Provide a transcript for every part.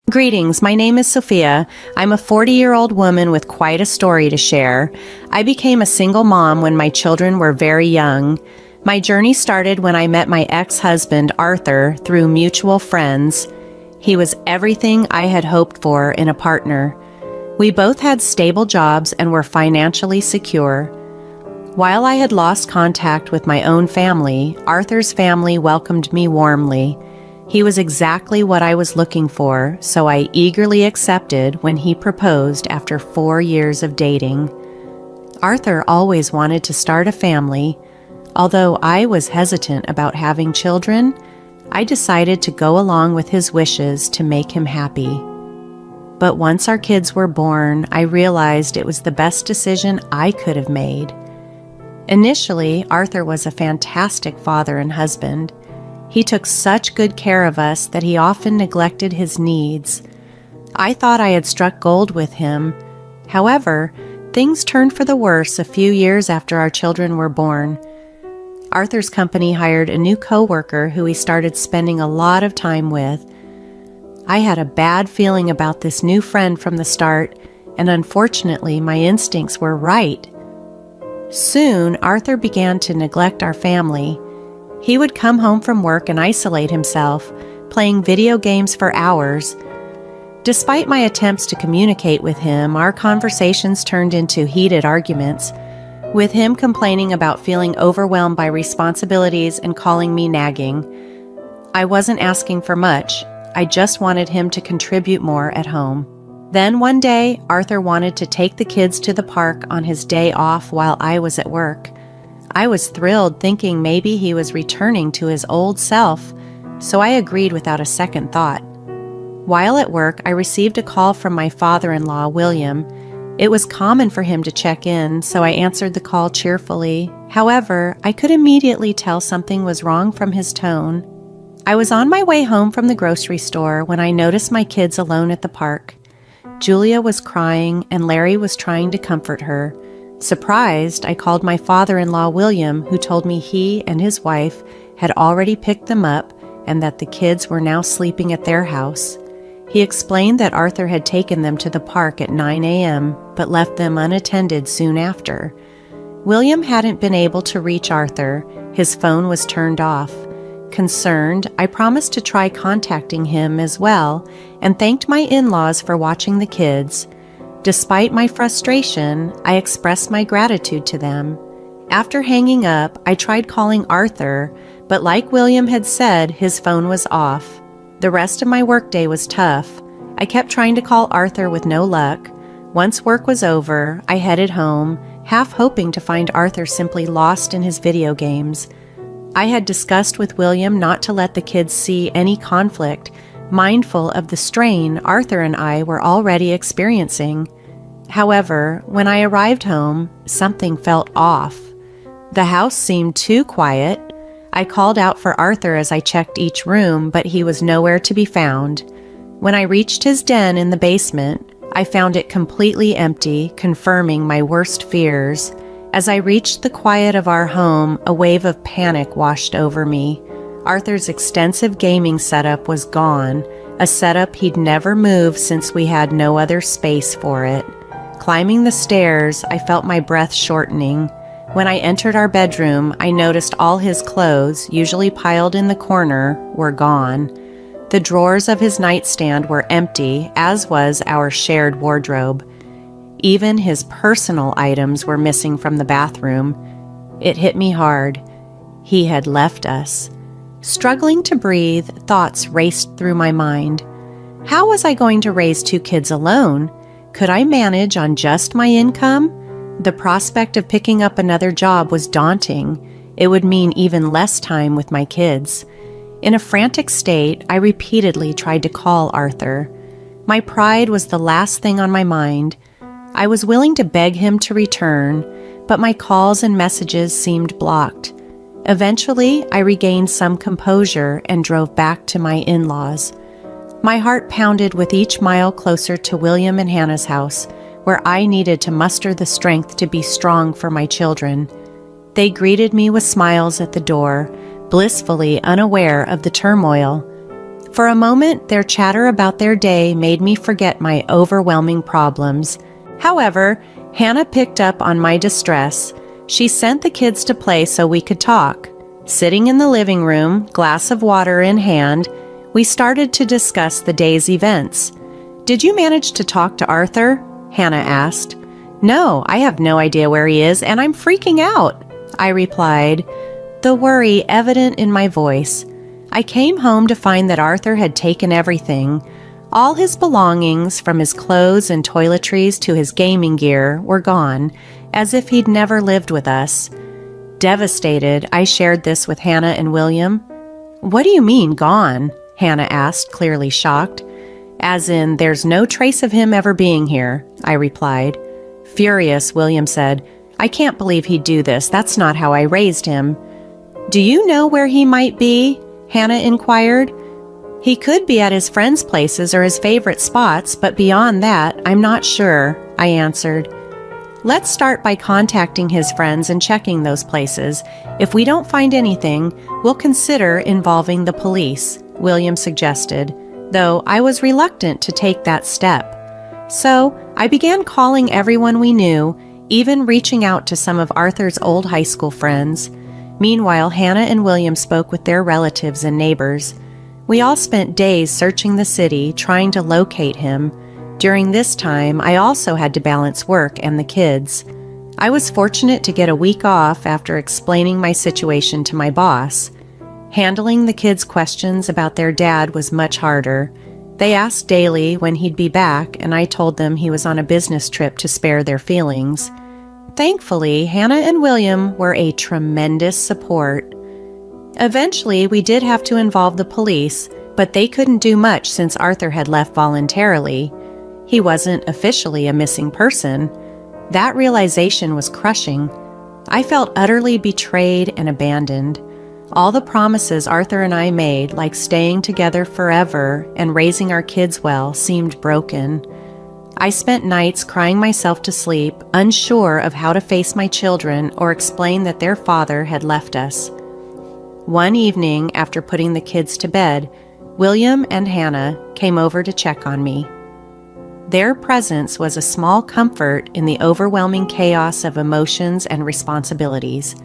Greetings, my name is Sophia. I'm a 40-year-old woman with quite a story to share. I became a single mom when my children were very young. My journey started when I met my ex-husband, Arthur, through mutual friends. He was everything I had hoped for in a partner. We both had stable jobs and were financially secure. While I had lost contact with my own family, Arthur's family welcomed me warmly. He was exactly what I was looking for, so I eagerly accepted when he proposed after 4 years of dating. Arthur always wanted to start a family. Although I was hesitant about having children, I decided to go along with his wishes to make him happy. But once our kids were born, I realized it was the best decision I could have made. Initially, Arthur was a fantastic father and husband. He took such good care of us that he often neglected his needs. I thought I had struck gold with him. However, things turned for the worse a few years after our children were born. Arthur's company hired a new coworker who he started spending a lot of time with. I had a bad feeling about this new friend from the start, and unfortunately, my instincts were right. Soon, Arthur began to neglect our family. He would come home from work and isolate himself, playing video games for hours. Despite my attempts to communicate with him, our conversations turned into heated arguments, with him complaining about feeling overwhelmed by responsibilities and calling me nagging. I wasn't asking for much. I just wanted him to contribute more at home. Then one day, Arthur wanted to take the kids to the park on his day off while I was at work. I was thrilled, thinking maybe he was returning to his old self, so I agreed without a second thought. While at work, I received a call from my father-in-law, William. It was common for him to check in, so I answered the call cheerfully. However, I could immediately tell something was wrong from his tone. I was on my way home from the grocery store when I noticed my kids alone at the park. Julia was crying, and Larry was trying to comfort her. Surprised, I called my father-in-law, William, who told me he and his wife had already picked them up and that the kids were now sleeping at their house. He explained that Arthur had taken them to the park at 9 a.m., but left them unattended soon after. William hadn't been able to reach Arthur. His phone was turned off. Concerned, I promised to try contacting him as well and thanked my in-laws for watching the kids. Despite my frustration, I expressed my gratitude to them. After hanging up, I tried calling Arthur, but like William had said, his phone was off. The rest of my workday was tough. I kept trying to call Arthur with no luck. Once work was over, I headed home, half hoping to find Arthur simply lost in his video games. I had discussed with William not to let the kids see any conflict, mindful of the strain Arthur and I were already experiencing. However, when I arrived home, something felt off. The house seemed too quiet. I called out for Arthur as I checked each room, but he was nowhere to be found. When I reached his den in the basement, I found it completely empty, confirming my worst fears. As I reached the quiet of our home, a wave of panic washed over me. Arthur's extensive gaming setup was gone, a setup he'd never moved since we had no other space for it. Climbing the stairs, I felt my breath shortening. When I entered our bedroom, I noticed all his clothes, usually piled in the corner, were gone. The drawers of his nightstand were empty, as was our shared wardrobe. Even his personal items were missing from the bathroom. It hit me hard. He had left us. Struggling to breathe, thoughts raced through my mind. How was I going to raise 2 kids alone? Could I manage on just my income? The prospect of picking up another job was daunting. It would mean even less time with my kids. In a frantic state, I repeatedly tried to call Arthur. My pride was the last thing on my mind. I was willing to beg him to return, but my calls and messages seemed blocked. Eventually, I regained some composure and drove back to my in-laws. My heart pounded with each mile closer to William and Hannah's house, where I needed to muster the strength to be strong for my children. They greeted me with smiles at the door, blissfully unaware of the turmoil. For a moment, their chatter about their day made me forget my overwhelming problems. However, Hannah picked up on my distress. She sent the kids to play so we could talk. Sitting in the living room, glass of water in hand, we started to discuss the day's events. "Did you manage to talk to Arthur?" Hannah asked. "No, I have no idea where he is, and I'm freaking out," I replied, the worry evident in my voice. I came home to find that Arthur had taken everything. All his belongings, from his clothes and toiletries to his gaming gear, were gone, as if he'd never lived with us. Devastated, I shared this with Hannah and William. "What do you mean, gone?" Hannah asked, clearly shocked. "As in, there's no trace of him ever being here," I replied. Furious, William said, "I can't believe he'd do this. That's not how I raised him." "Do you know where he might be?" Hannah inquired. "He could be at his friends' places or his favorite spots, but beyond that, I'm not sure," I answered. "Let's start by contacting his friends and checking those places. If we don't find anything, we'll consider involving the police," William suggested, though I was reluctant to take that step. So I began calling everyone we knew, even reaching out to some of Arthur's old high school friends. Meanwhile, Hannah and William spoke with their relatives and neighbors. We all spent days searching the city, trying to locate him. During this time, I also had to balance work and the kids. I was fortunate to get a week off after explaining my situation to my boss. Handling the kids' questions about their dad was much harder. They asked daily when he'd be back, and I told them he was on a business trip to spare their feelings. Thankfully, Hannah and William were a tremendous support. Eventually, we did have to involve the police, but they couldn't do much since Arthur had left voluntarily. He wasn't officially a missing person. That realization was crushing. I felt utterly betrayed and abandoned. All the promises Arthur and I made, like staying together forever and raising our kids well, seemed broken. I spent nights crying myself to sleep, unsure of how to face my children or explain that their father had left us. One evening, after putting the kids to bed, William and Hannah came over to check on me. Their presence was a small comfort in the overwhelming chaos of emotions and responsibilities.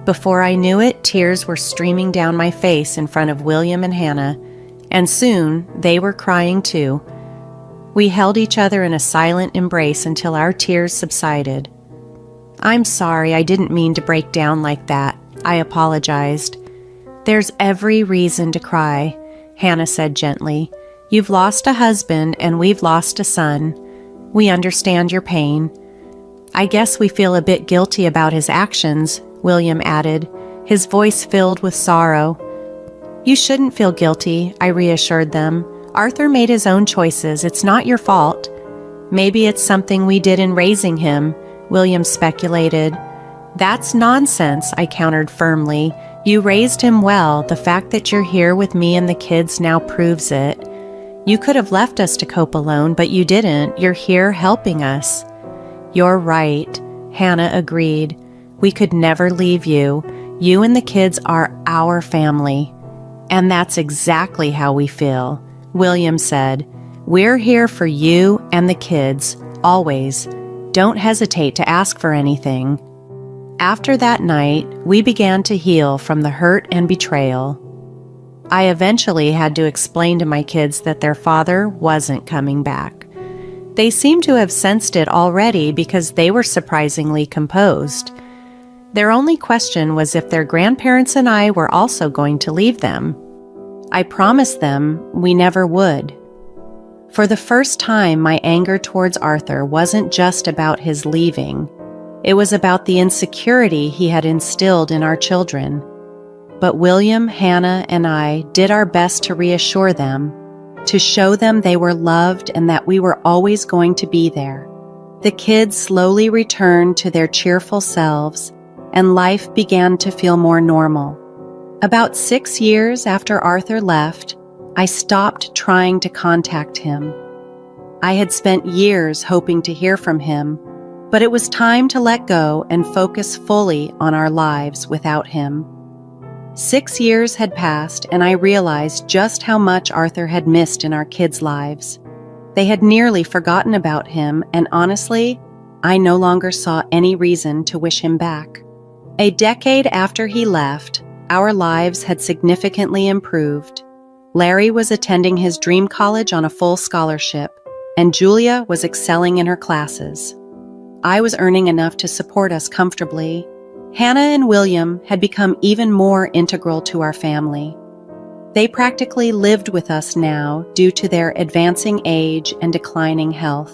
Before I knew it, tears were streaming down my face in front of William and Hannah, and soon they were crying too. We held each other in a silent embrace until our tears subsided. "I'm sorry, I didn't mean to break down like that," I apologized. "There's every reason to cry," Hannah said gently. "You've lost a husband and we've lost a son. We understand your pain. I guess we feel a bit guilty about his actions," William added, his voice filled with sorrow. "You shouldn't feel guilty," I reassured them. "Arthur made his own choices. It's not your fault." "Maybe it's something we did in raising him," William speculated. "That's nonsense," I countered firmly. "You raised him well. The fact that you're here with me and the kids now proves it. You could have left us to cope alone, but you didn't. You're here helping us." "You're right," Hannah agreed. "We could never leave you. You and the kids are our family." "And that's exactly how we feel," William said. "We're here for you and the kids, always. Don't hesitate to ask for anything." After that night, we began to heal from the hurt and betrayal. I eventually had to explain to my kids that their father wasn't coming back. They seemed to have sensed it already because they were surprisingly composed. Their only question was if their grandparents and I were also going to leave them. I promised them we never would. For the first time, my anger towards Arthur wasn't just about his leaving. It was about the insecurity he had instilled in our children. But William, Hannah, and I did our best to reassure them, to show them they were loved and that we were always going to be there. The kids slowly returned to their cheerful selves, and life began to feel more normal. About 6 years after Arthur left, I stopped trying to contact him. I had spent years hoping to hear from him, but it was time to let go and focus fully on our lives without him. 6 years had passed, and I realized just how much Arthur had missed in our kids' lives. They had nearly forgotten about him, and honestly, I no longer saw any reason to wish him back. A decade after he left, our lives had significantly improved. Larry was attending his dream college on a full scholarship, and Julia was excelling in her classes. I was earning enough to support us comfortably. Hannah and William had become even more integral to our family. They practically lived with us now due to their advancing age and declining health.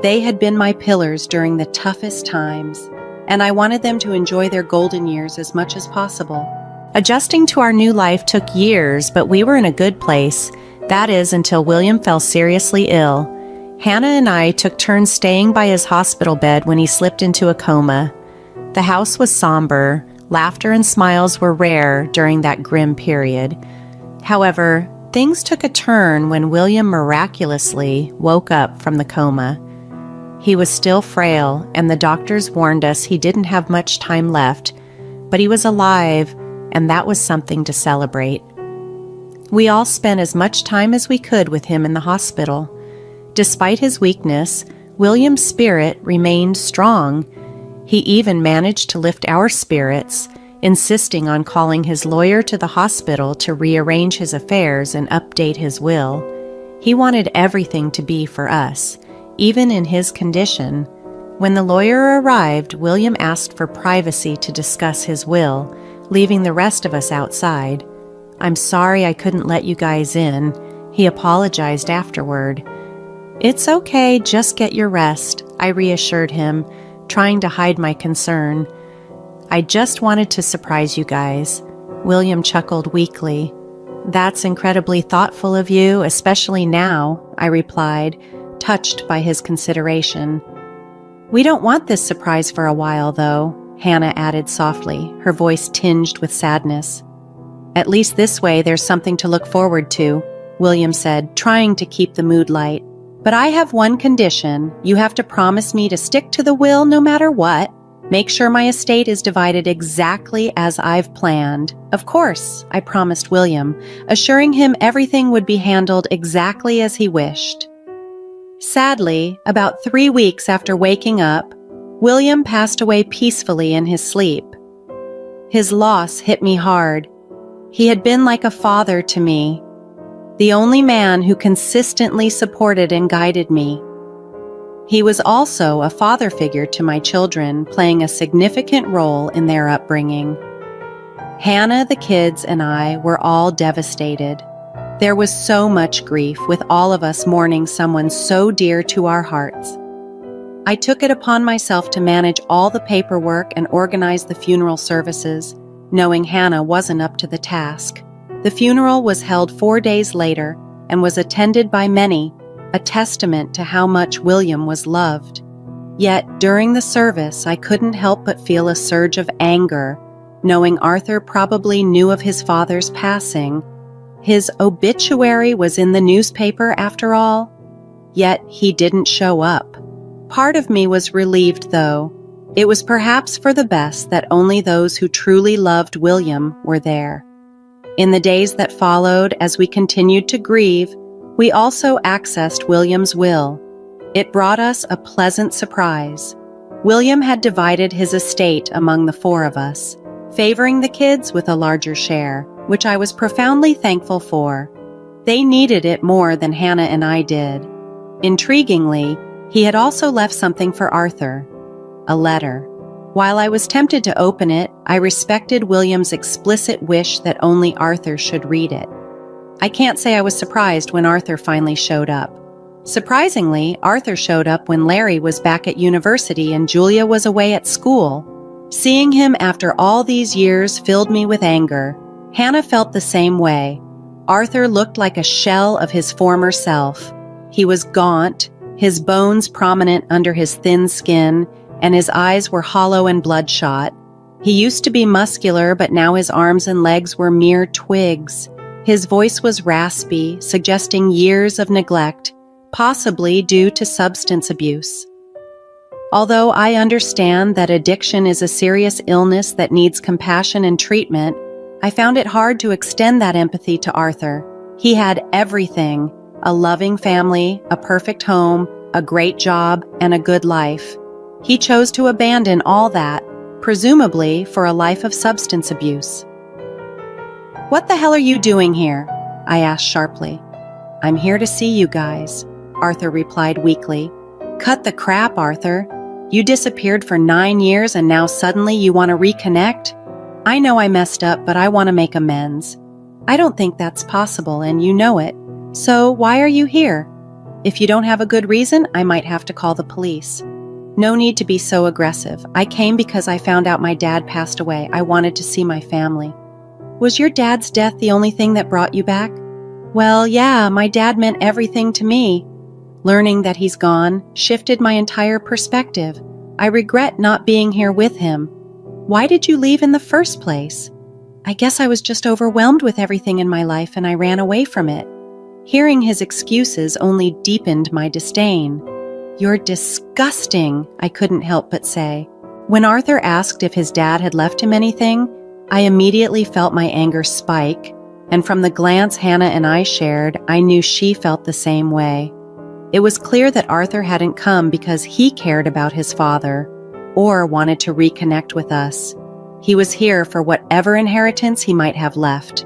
They had been my pillars during the toughest times, and I wanted them to enjoy their golden years as much as possible. Adjusting to our new life took years, but we were in a good place. That is, until William fell seriously ill. Hannah and I took turns staying by his hospital bed when he slipped into a coma. The house was somber. Laughter and smiles were rare during that grim period. However, things took a turn when William miraculously woke up from the coma. He was still frail, and the doctors warned us he didn't have much time left, but he was alive, and that was something to celebrate. We all spent as much time as we could with him in the hospital. Despite his weakness, William's spirit remained strong. He even managed to lift our spirits, insisting on calling his lawyer to the hospital to rearrange his affairs and update his will. He wanted everything to be for us, even in his condition. When the lawyer arrived, William asked for privacy to discuss his will, leaving the rest of us outside. "I'm sorry I couldn't let you guys in," he apologized afterward. "It's okay, just get your rest," I reassured him, trying to hide my concern. "I just wanted to surprise you guys." William chuckled weakly. "That's incredibly thoughtful of you, especially now," I replied, touched by his consideration. "We don't want this surprise for a while, though," Hannah added softly, her voice tinged with sadness. "At least this way there's something to look forward to," William said, trying to keep the mood light. "But I have one condition. You have to promise me to stick to the will no matter what. Make sure my estate is divided exactly as I've planned." "Of course," I promised William, assuring him everything would be handled exactly as he wished. Sadly, about 3 weeks after waking up, William passed away peacefully in his sleep. His loss hit me hard. He had been like a father to me, the only man who consistently supported and guided me. He was also a father figure to my children, playing a significant role in their upbringing. Hannah, the kids, and I were all devastated. There was so much grief, with all of us mourning someone so dear to our hearts. I took it upon myself to manage all the paperwork and organize the funeral services, knowing Hannah wasn't up to the task. The funeral was held 4 days later and was attended by many, a testament to how much William was loved. Yet, during the service, I couldn't help but feel a surge of anger, knowing Arthur probably knew of his father's passing. His obituary was in the newspaper after all, yet he didn't show up. Part of me was relieved, though. It was perhaps for the best that only those who truly loved William were there. In the days that followed, as we continued to grieve, we also accessed William's will. It brought us a pleasant surprise. William had divided his estate among the 4 of us, favoring the kids with a larger share, which I was profoundly thankful for. They needed it more than Hannah and I did. Intriguingly, he had also left something for Arthur, a letter. While I was tempted to open it, I respected William's explicit wish that only Arthur should read it. I can't say I was surprised when Arthur finally showed up. Surprisingly, Arthur showed up when Larry was back at university and Julia was away at school. Seeing him after all these years filled me with anger. Hannah felt the same way. Arthur looked like a shell of his former self. He was gaunt, his bones prominent under his thin skin, and his eyes were hollow and bloodshot. He used to be muscular, but now his arms and legs were mere twigs. His voice was raspy, suggesting years of neglect, possibly due to substance abuse. Although I understand that addiction is a serious illness that needs compassion and treatment, I found it hard to extend that empathy to Arthur. He had everything: a loving family, a perfect home, a great job, and a good life. He chose to abandon all that, presumably for a life of substance abuse. "What the hell are you doing here?" I asked sharply. "I'm here to see you guys," Arthur replied weakly. "Cut the crap, Arthur. You disappeared for 9 years and now suddenly you want to reconnect? I know I messed up, but I want to make amends. I don't think that's possible, and you know it. So why are you here? If you don't have a good reason, I might have to call the police." "No need to be so aggressive. I came because I found out my dad passed away. I wanted to see my family." "Was your dad's death the only thing that brought you back?" "Well, yeah, my dad meant everything to me. Learning that he's gone shifted my entire perspective. I regret not being here with him." "Why did you leave in the first place?" "I guess I was just overwhelmed with everything in my life and I ran away from it." Hearing his excuses only deepened my disdain. "You're disgusting," I couldn't help but say. When Arthur asked if his dad had left him anything, I immediately felt my anger spike, and from the glance Hannah and I shared, I knew she felt the same way. It was clear that Arthur hadn't come because he cared about his father or wanted to reconnect with us. He was here for whatever inheritance he might have left.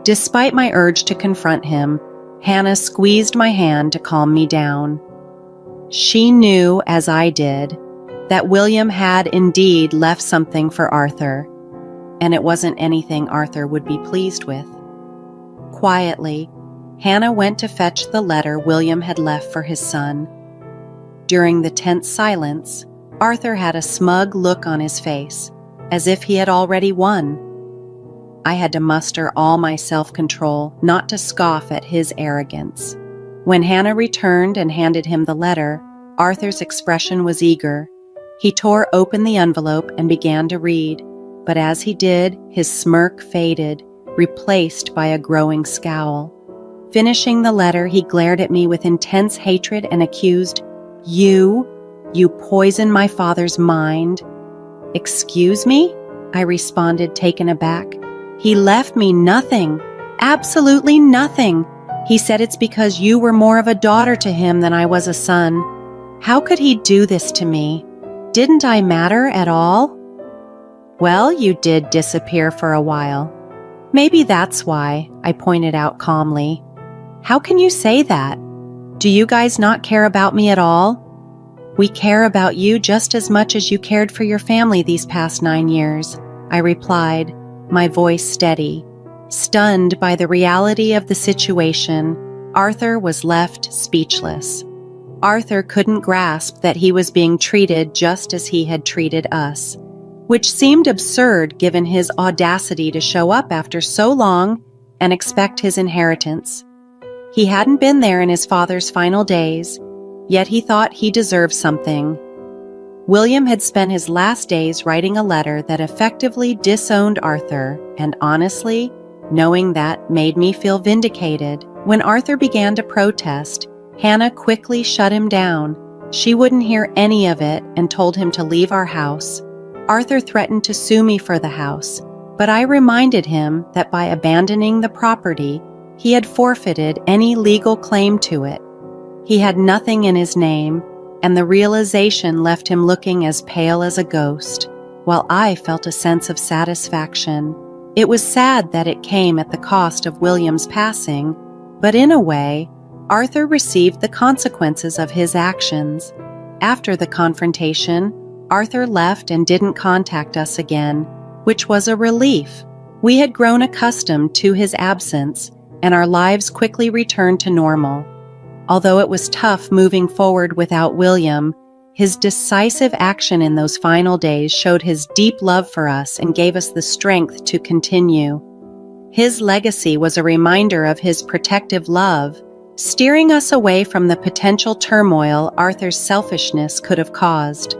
Despite my urge to confront him, Hannah squeezed my hand to calm me down. She knew, as I did, that William had indeed left something for Arthur, and it wasn't anything Arthur would be pleased with. Quietly, Hannah went to fetch the letter William had left for his son. During the tense silence, Arthur had a smug look on his face, as if he had already won. I had to muster all my self-control not to scoff at his arrogance. When Hannah returned and handed him the letter, Arthur's expression was eager. He tore open the envelope and began to read, but as he did, his smirk faded, replaced by a growing scowl. Finishing the letter, he glared at me with intense hatred and accused, You poisoned my father's mind." "Excuse me?" I responded, taken aback. "He left me nothing, absolutely nothing. He said it's because you were more of a daughter to him than I was a son. How could he do this to me? Didn't I matter at all?" "Well, you did disappear for a while. Maybe that's why," I pointed out calmly. "How can you say that? Do you guys not care about me at all?" "We care about you just as much as you cared for your family these past 9 years, I replied, my voice steady. Stunned by the reality of the situation, Arthur was left speechless. Arthur couldn't grasp that he was being treated just as he had treated us, which seemed absurd given his audacity to show up after so long and expect his inheritance. He hadn't been there in his father's final days, yet he thought he deserved something. William had spent his last days writing a letter that effectively disowned Arthur, and honestly, knowing that made me feel vindicated. When Arthur began to protest, Hannah quickly shut him down. She wouldn't hear any of it and told him to leave our house. Arthur threatened to sue me for the house, but I reminded him that by abandoning the property, he had forfeited any legal claim to it. He had nothing in his name, and the realization left him looking as pale as a ghost, while I felt a sense of satisfaction. It was sad that it came at the cost of William's passing, but in a way, Arthur received the consequences of his actions. After the confrontation, Arthur left and didn't contact us again, which was a relief. We had grown accustomed to his absence, and our lives quickly returned to normal. Although it was tough moving forward without William, his decisive action in those final days showed his deep love for us and gave us the strength to continue. His legacy was a reminder of his protective love, steering us away from the potential turmoil Arthur's selfishness could have caused.